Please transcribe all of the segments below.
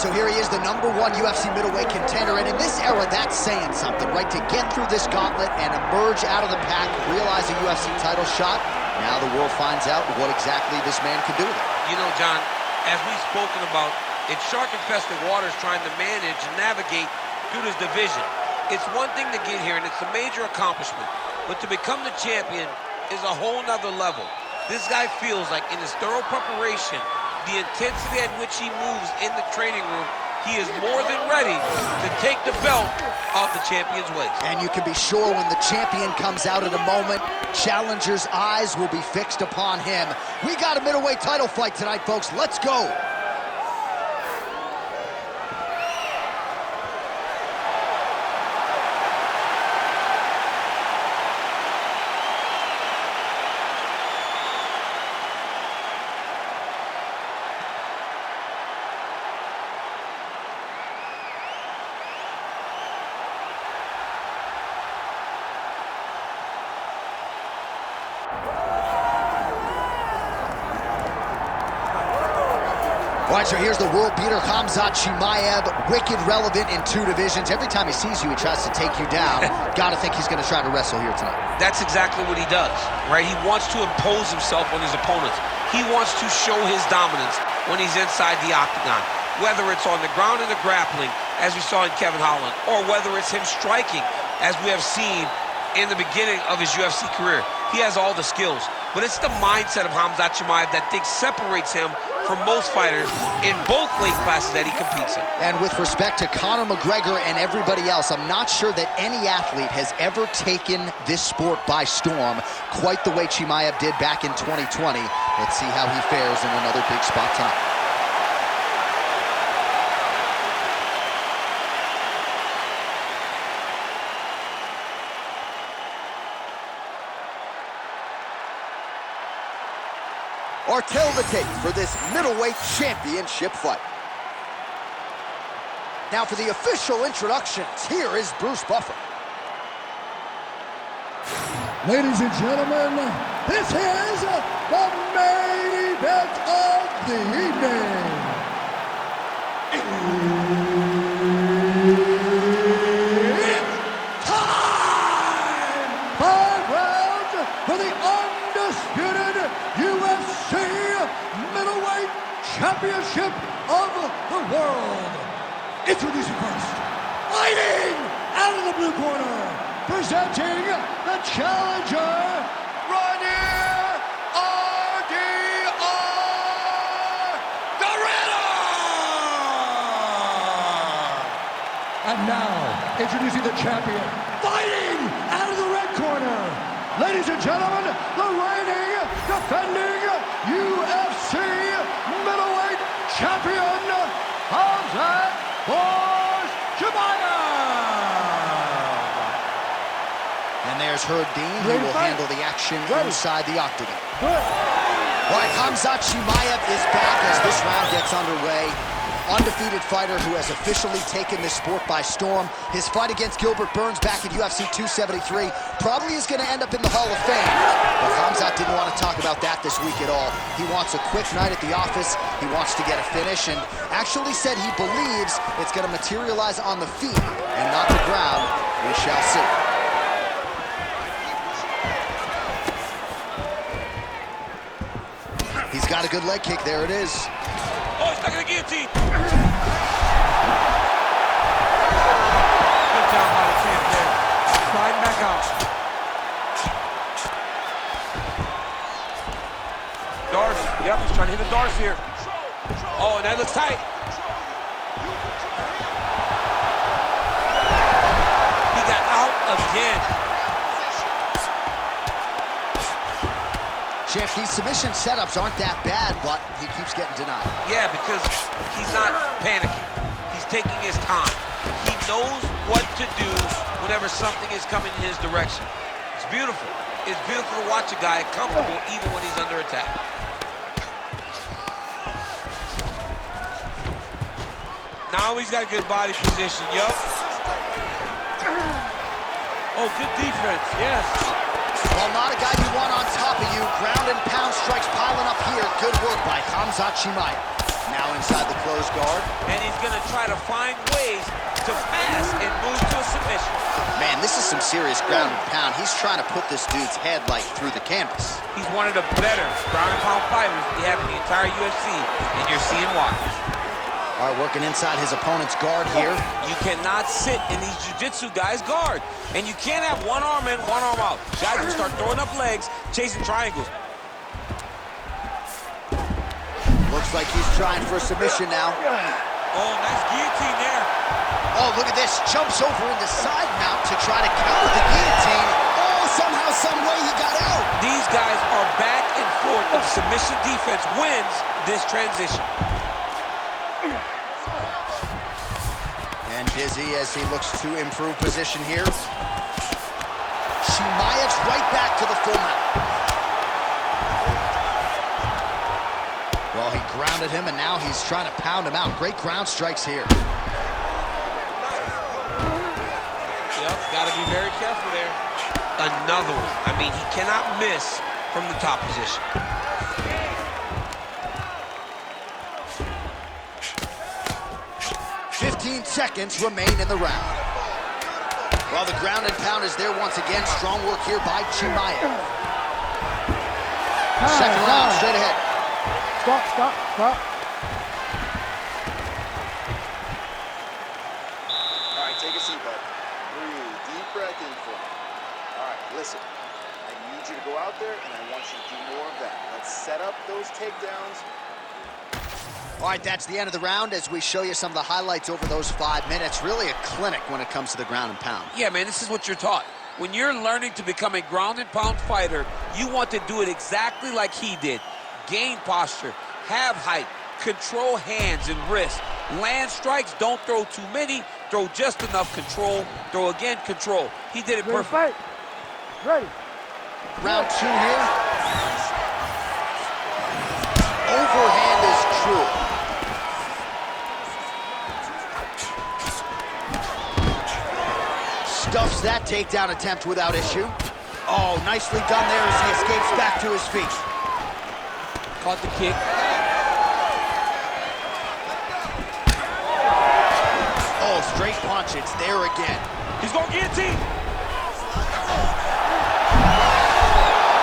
right, so here he is, the #1 UFC middleweight contender, and in this era, that's saying something, right? To get through this gauntlet and emerge out of the pack, realize a UFC title shot, now the world finds out what exactly this man can do with it. You know, John, as we've spoken about, it's shark-infested waters trying to manage and navigate through this division. It's one thing to get here, and it's a major accomplishment, but to become the champion is a whole nother level. This guy feels like in his thorough preparation, the intensity at which he moves in the training room, he is more than ready to take the belt off the champion's waist. And you can be sure when the champion comes out at a moment, challengers' eyes will be fixed upon him. We got a middleweight title fight tonight, folks. Let's go. All right, so here's the world beater, Khamzat Chimaev, wicked relevant in 2 divisions. Every time he sees you, he tries to take you down. Gotta think he's gonna try to wrestle here tonight. That's exactly what he does, right? He wants to impose himself on his opponents. He wants to show his dominance when he's inside the octagon, whether it's on the ground in the grappling, as we saw in Kevin Holland, or whether it's him striking, as we have seen in the beginning of his UFC career. He has all the skills, but it's the mindset of Khamzat Chimaev that I think separates him from most fighters in both weight classes that he competes in. And with respect to Conor McGregor and everybody else, I'm not sure that any athlete has ever taken this sport by storm quite the way Chimaev did back in 2020. Let's see how he fares in another big spot tonight. Or tell the tape for this middleweight championship fight. Now for the official introductions, here is Bruce Buffer. Ladies and gentlemen, this is the main event of the evening. It's time! 5 rounds for the undisputed UFC middleweight championship of the world. Introducing first, fighting out of the blue corner, presenting the challenger, Reinier, the Reinier! And now, introducing the champion, fighting out of the red corner, ladies and gentlemen, the reigning, defending UFC middleweight champion, Khamzat Chimaev. And there's Herb Dean, who will handle the action inside the octagon. All right, Khamzat Chimaev is back as this round gets underway. Undefeated fighter who has officially taken this sport by storm. His fight against Gilbert Burns back at UFC 273 probably is going to end up in the Hall of Fame. But Khamzat didn't want to talk about that this week at all. He wants a quick night at the office. He wants to get a finish and actually said he believes it's going to materialize on the feet and not the ground. We shall see. He's got a good leg kick. There it is. Oh, he's stuck in the guillotine. Good job by the champ there. Sliding back out. Darce, yep, he's trying to hit the Darce here. Oh, and that looks tight. He got out again. Champ, these submission setups aren't that bad, but he keeps getting denied. Yeah, because he's not panicking. He's taking his time. He knows what to do whenever something is coming in his direction. It's beautiful. It's beautiful to watch a guy comfortable even when he's under attack. Now he's got a good body position, yup. Oh, good defense, yes. Well, not a guy you want on top of you. Ground and pound strikes piling up here. Good work by Khamzat Chimaev. Now inside the closed guard. And he's going to try to find ways to pass and move to a submission. Man, this is some serious ground and pound. He's trying to put this dude's head, like, through the canvas. He's one of the better ground and pound fighters we have in the entire UFC, and you're seeing why. All right, working inside his opponent's guard here. You cannot sit in these jiu-jitsu guys' guard. And you can't have one arm in, one arm out. Guys will start throwing up legs, chasing triangles. Looks like he's trying for a submission now. Oh, nice guillotine there. Oh, look at this. Jumps over into side mount to try to counter the guillotine. Oh, somehow, some way he got out. These guys are back and forth. The submission defense wins this transition. And dizzy as he looks to improve position here. Chimaev's right back to the full mount. Well, he grounded him, and now he's trying to pound him out. Great ground strikes here. Yep, got to be very careful there. Another one. I mean, he cannot miss from the top position. "15 seconds remain in the round." Well, the ground and pound is there once again. Strong work here by Chimaev. Second round, straight ahead. Stop. All right, take a seat, bud. Breathe. Deep breath in for me. All right, listen. I need you to go out there, and I want you to do more of that. Let's set up those takedowns. All right, that's the end of the round as we show you some of the highlights over those 5 minutes. Really a clinic when it comes to the ground and pound. Yeah, man, this is what you're taught. When you're learning to become a ground and pound fighter, you want to do it exactly like he did. Gain posture, have height, control hands and wrists. Land strikes, don't throw too many, throw just enough, control, throw again, control. He did it perfect. Ready. Round 2 here. Overhand is true. Stuffs that takedown attempt without issue. Oh, nicely done there as he escapes back to his feet. Caught the kick. Oh, straight punch. It's there again. He's going guillotine.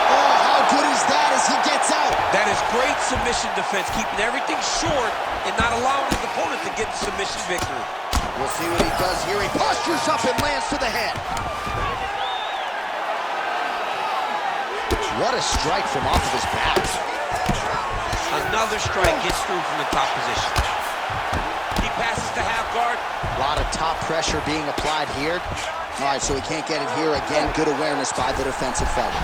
Oh, how good is that as he gets out? That is great submission defense, keeping everything short and not allowing his opponent to get the submission victory. We'll see what he does here. He postures up and lands to the head. What a strike from off of his back. Another strike gets through from the top position. He passes to half guard. A lot of top pressure being applied here. All right, so he can't get it here. Again, good awareness by the defensive fighter.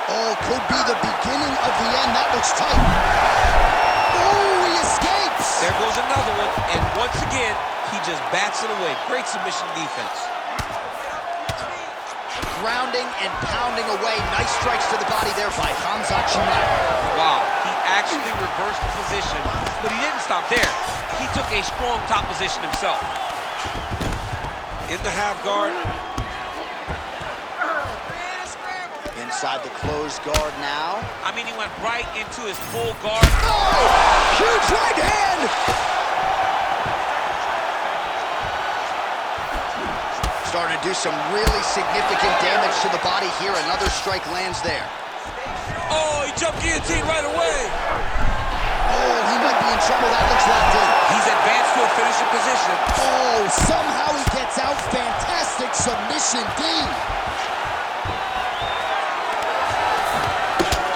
Oh, could be the beginning of the end. That looks tight. Oh, he escapes. There goes another one, and once again, he just bats it away. Great submission defense. Grounding and pounding away. Nice strikes to the body there by Khamzat Chimaev. Wow, he actually reversed the position, but he didn't stop there. He took a strong top position himself. In the half guard. Inside the closed guard now. I mean, he went right into his full guard. Oh, huge right hand. Starting to do some really significant damage to the body here. Another strike lands there. Oh, he jumped guillotine right away. Oh, he might be in trouble. That looks locked in. He's advanced to a finishing position. Oh, somehow he gets out. Fantastic submission D.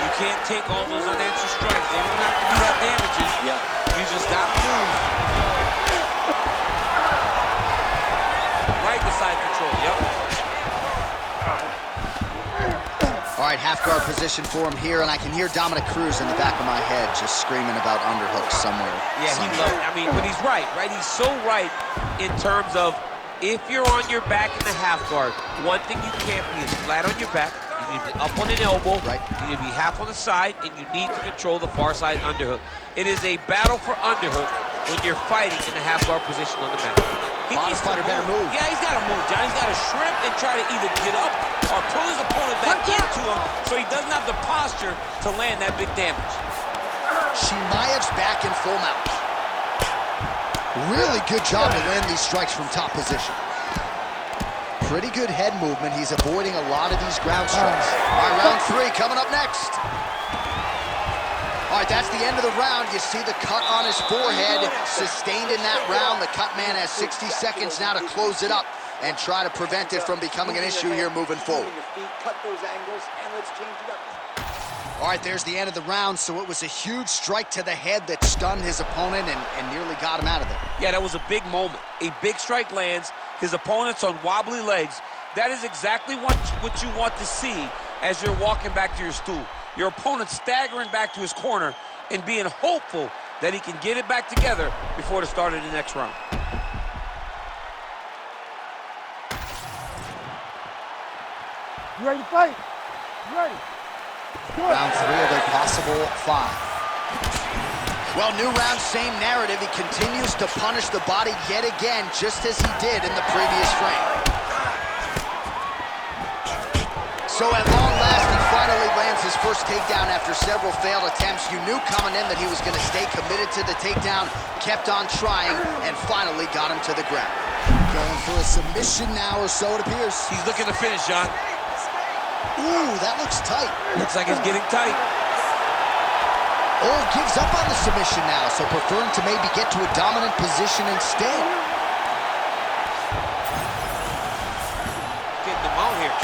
You can't take all those unanswered strikes. They don't have to be that damaging. Yeah. You just got to move. Right beside control, yep. All right, half guard position for him here, and I can hear Dominic Cruz in the back of my head just screaming about underhooks somewhere. Yeah, he loves it. I mean, but he's right? He's so right in terms of if you're on your back in the half guard, one thing you can't be is flat on your back. You need to be up on an elbow. Right. You need to be half on the side, and you need to control the far side underhook. It is a battle for underhook when you're fighting in the half guard position on the mat. He needs to fighter better move. Yeah, he's got to move, John. He's got to shrimp and try to either get up or pull his opponent back into him so he doesn't have the posture to land that big damage. Chimaev's back in full mount. Really good job to land these strikes from top position. Pretty good head movement. He's avoiding a lot of these ground strikes. All right, round 3 coming up next. All right, that's the end of the round. You see the cut on his forehead, sustained in that round. The cut man has 60 seconds now to close it up and try to prevent it from becoming an issue here moving forward. Cut those angles, and let's change it up. All right, there's the end of the round, so it was a huge strike to the head that stunned his opponent and nearly got him out of there. Yeah, that was a big moment. A big strike lands, his opponent's on wobbly legs. That is exactly what you want to see as you're walking back to your stool. Your opponent staggering back to his corner and being hopeful that he can get it back together before the start of the next round. You ready to fight? You ready? Round 3 of a possible 5. Well, new round, same narrative. He continues to punish the body yet again, just as he did in the previous frame. So at long last, he finally lands his first takedown after several failed attempts. You knew coming in that he was going to stay committed to the takedown, kept on trying, and finally got him to the ground. Going for a submission now, or so it appears. He's looking to finish, John. Ooh, that looks tight. Looks like it's getting tight. Oh, gives up on the submission now, so preferring to maybe get to a dominant position instead. Getting them out here.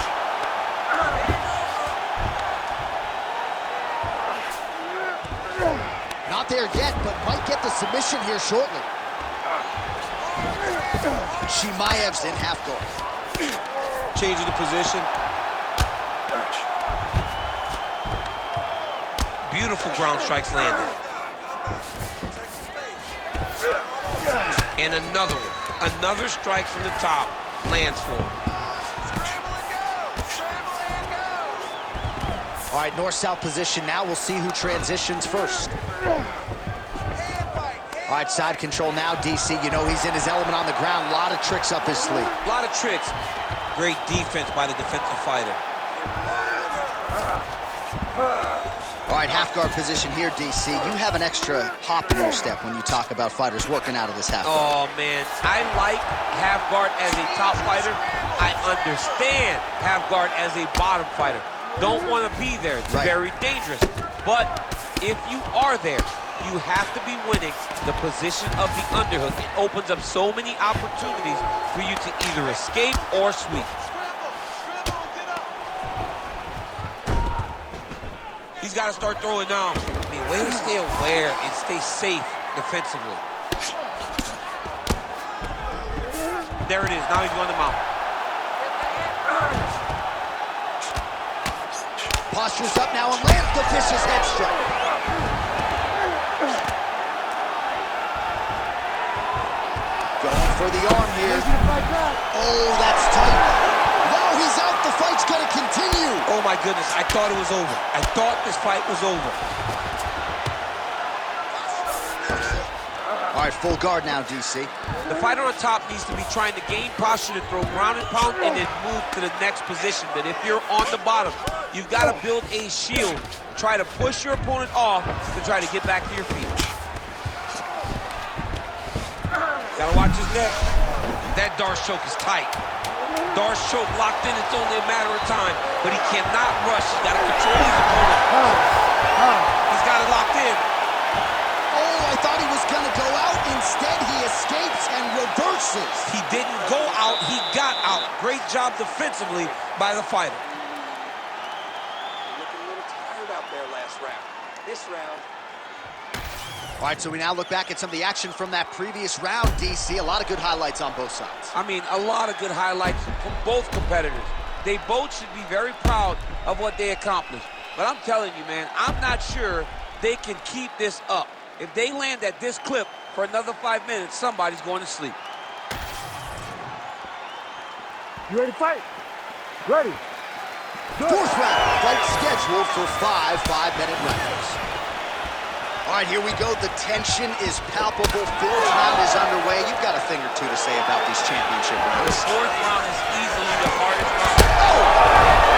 Not there yet, but might get the submission here shortly. Chimaev's in half guard. Changing the position. Beautiful ground strikes landed. And another one. Another strike from the top lands for him. All right, north-south position now. We'll see who transitions first. All right, side control now, DC. You know he's in his element on the ground. A lot of tricks up his sleeve. A lot of tricks. Great defense by the defensive fighter. All right, half guard position here, DC. You have an extra hop in your step when you talk about fighters working out of this half guard. Oh, man. I like half guard as a top fighter. I understand half guard as a bottom fighter. Don't want to be there. It's very dangerous. But if you are there, you have to be winning the position of the underhook. It opens up so many opportunities for you to either escape or sweep. He's got to start throwing now. I mean, way to stay aware and stay safe defensively. There it is. Now he's going to mount. Postures up now and lands the vicious head strike. Going for the arm here. Oh, that's tight. No, he's out. The fight's going to continue. Oh, my goodness. I thought it was over. I thought this fight was over. All right, full guard now, DC. The fighter on top needs to be trying to gain posture to throw ground and pound and then move to the next position. But if you're on the bottom, you've got to build a shield. Try to push your opponent off to try to get back to your feet. Gotta watch his neck. That Darce choke is tight. Darce choke locked in, it's only a matter of time. But he cannot rush. He's gotta control his opponent. He's got it locked in. Oh, I thought he was gonna go out. Instead, he escapes and reverses. He didn't go out, he got out. Great job defensively by the fighter. Looking a little tired out there last round. This round. All right, so we now look back at some of the action from that previous round, DC. A lot of good highlights on both sides. I mean, a lot of good highlights from both competitors. They both should be very proud of what they accomplished. But I'm telling you, man, I'm not sure they can keep this up. If they land at this clip for another 5 minutes, somebody's going to sleep. You ready to fight? Ready. Fourth round, fight scheduled for 5 5-minute rounds. All right, here we go. The tension is palpable. Fourth round is underway. You've got a thing or two to say about these championship rounds. The fourth round is easily the hardest round.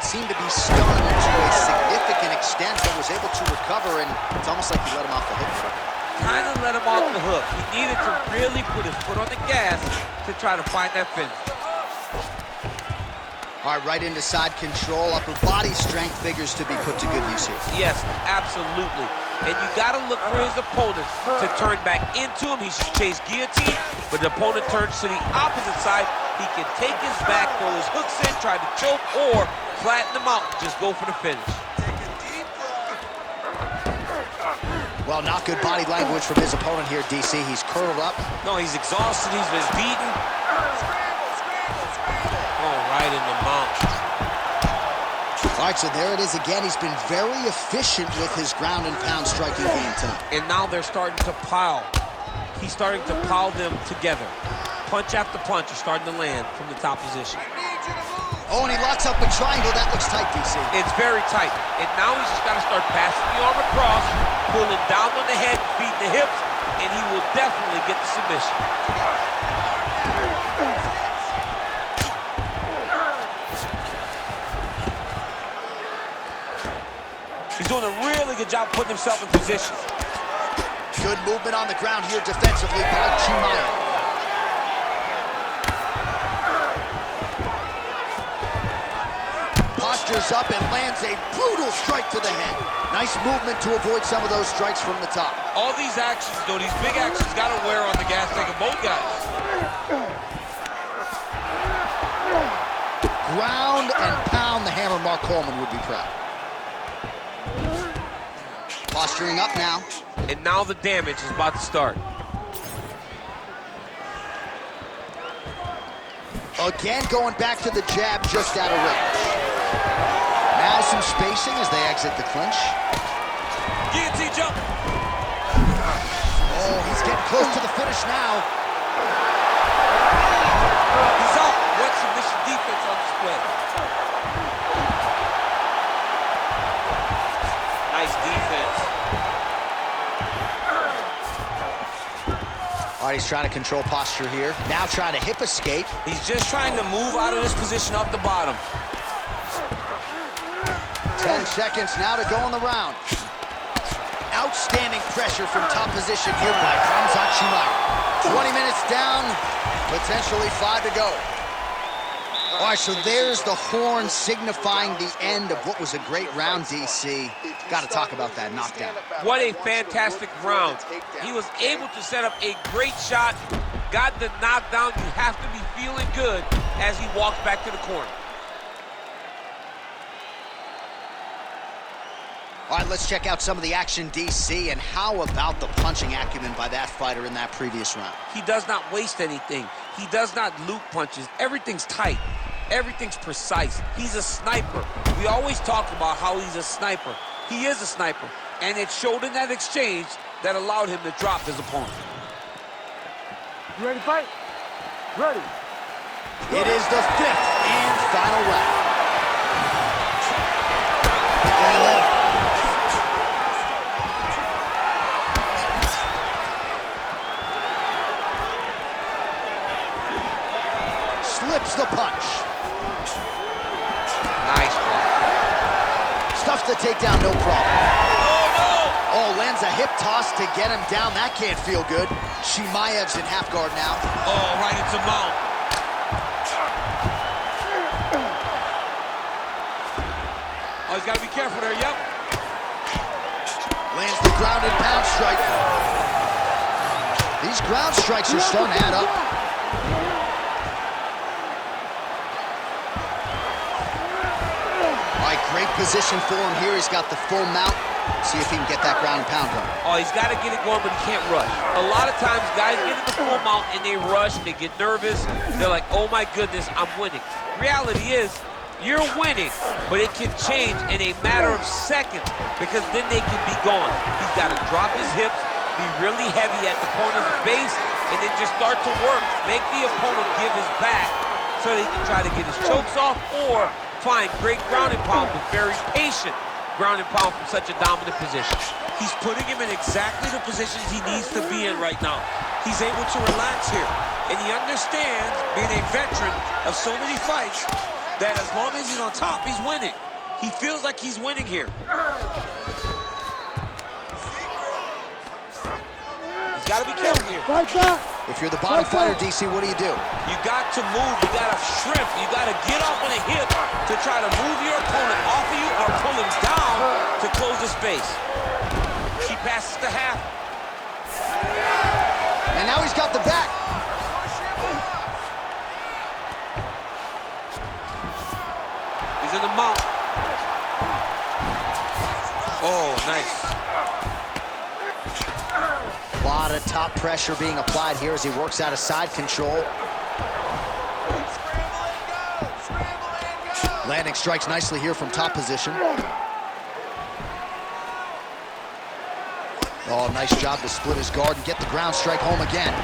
opponent seemed to be stunned to a significant extent, but was able to recover, and it's almost like he let him off the hook. Kind of let him off the hook. He needed to really put his foot on the gas to try to find that finish. All right, right into side control. Upper body strength figures to be put to good use here. Yes, absolutely. And you got to look for his opponent to turn back into him. He should chase guillotine, but the opponent turns to the opposite side. He can take his back, throw his hooks in, try to choke, or flatten him out and just go for the finish. Well, not good body language from his opponent here, DC. He's curled up. No, he's exhausted. He's been beaten. Oh, right in the mount. All right, so there it is again. He's been very efficient with his ground and pound striking game tonight. And now they're starting to pile. He's starting to pile them together. Punch after punch is starting to land from the top position. Oh, and he locks up a triangle. That looks tight, DC. It's very tight. And now he's just got to start passing the arm across, pulling down on the head, feeding the hips, and he will definitely get the submission. He's doing a really good job putting himself in position. Good movement on the ground here defensively by Chimaev. Postures up and lands a brutal strike to the head. Nice movement to avoid some of those strikes from the top. All these actions, though, these big actions got to wear on the gas tank of both guys. Ground and pound, the hammer Mark Coleman would be proud. Posturing up now. And now the damage is about to start. Again, going back to the jab just out of range. Now some spacing as they exit the clinch. Guillotine jump. Oh, he's getting close to the finish now. He's out. What submission defense on display. Nice defense. All right, he's trying to control posture here. Now trying to hip escape. He's just trying to move out of this position off the bottom. 10 seconds now to go in the round. Outstanding pressure from top position here by Khamzat Chimaev. 20 minutes down, potentially 5 to go. All right, so there's the horn signifying the end of what was a great round, DC. Got to talk about that knockdown. What a fantastic round. He was able to set up a great shot, got the knockdown. You have to be feeling good as he walks back to the corner. All right, let's check out some of the action, DC, and how about the punching acumen by that fighter in that previous round? He does not waste anything. He does not loop punches. Everything's tight. Everything's precise. He's a sniper. We always talk about how he's a sniper. He is a sniper, and it showed in that exchange that allowed him to drop his opponent. You ready to fight? Ready. It is the 5th and final round. Slips the punch. Nice block. Stuffs the takedown, no problem. Oh, no! Oh, lands a hip toss to get him down. That can't feel good. Chimaev's in half guard now. Oh, right into mount. Oh, he's got to be careful there, yep. Lands the ground and pound strike. These ground strikes are starting to add up. All right, great position for him here. He's got the full mount. See if he can get that ground and pound going. Oh, he's got to get it going, but he can't rush. A lot of times, guys get in the full mount and they rush, they get nervous. They're like, oh my goodness, I'm winning. Reality is, you're winning, but it can change in a matter of seconds because then they can be gone. He's got to drop his hips, be really heavy at the corner's base, and then just start to work. Make the opponent give his back so that he can try to get his chokes off or find great ground and pound, but very patient ground and pound from such a dominant position. He's putting him in exactly the positions he needs to be in right now. He's able to relax here, and he understands, being a veteran of so many fights, that as long as he's on top, he's winning. He feels like he's winning here. He's got to be careful here. Fight back. If you're the bottom fighter, DC, what do? You got to move. You got to shrimp. You got to get off on a hip to try to move your opponent off of you or pull him down to close the space. She passes to half. And now he's got the back. He's in the mount. Oh, nice. A lot of top pressure being applied here as he works out of side control. Landing strikes nicely here from top position. Oh, nice job to split his guard and get the ground strike home again.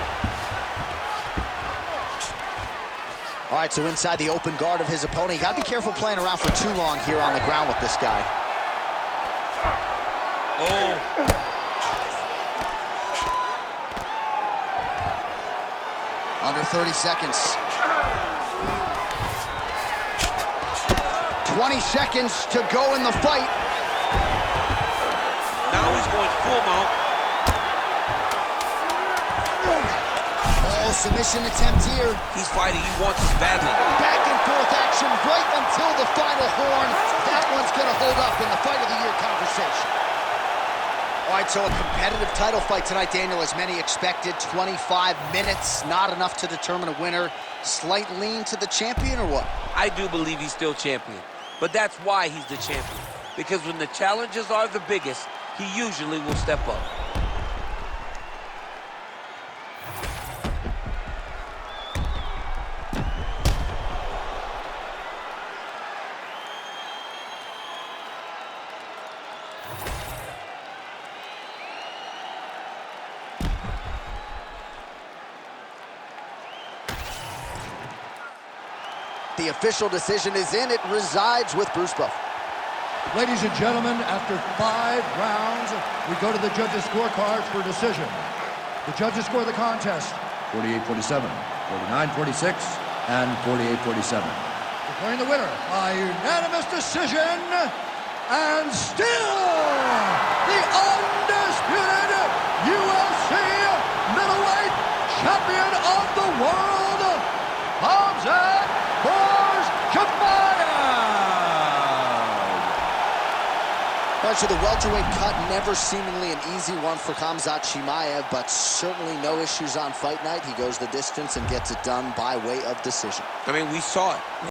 All right, so inside the open guard of his opponent. You gotta be careful playing around for too long here on the ground with this guy. Oh. Under 30 seconds. 20 seconds to go in the fight. Now he's going full mount. Oh, submission attempt here. He's fighting. He wants this badly. Back and forth action right until the final horn. That one's gonna hold up in the Fight of the Year conversation. All right, so a competitive title fight tonight, Daniel, as many expected. 25 minutes, not enough to determine a winner. Slight lean to the champion or what? I do believe he's still champion. But that's why he's the champion. Because when the challenges are the biggest, he usually will step up. The official decision is in. It resides with Bruce Buff. Ladies and gentlemen, after 5 rounds, we go to the judges' scorecards for decision. The judges score the contest 48-47, 49-46, and 48-47. Declaring the winner by unanimous decision, and still the undisputed UFC middleweight champion of the world, Khamzat Chimaev. All right, so the welterweight cut, never seemingly an easy one for Khamzat Chimaev, but certainly no issues on fight night. He goes the distance and gets it done by way of decision. I mean, we saw it.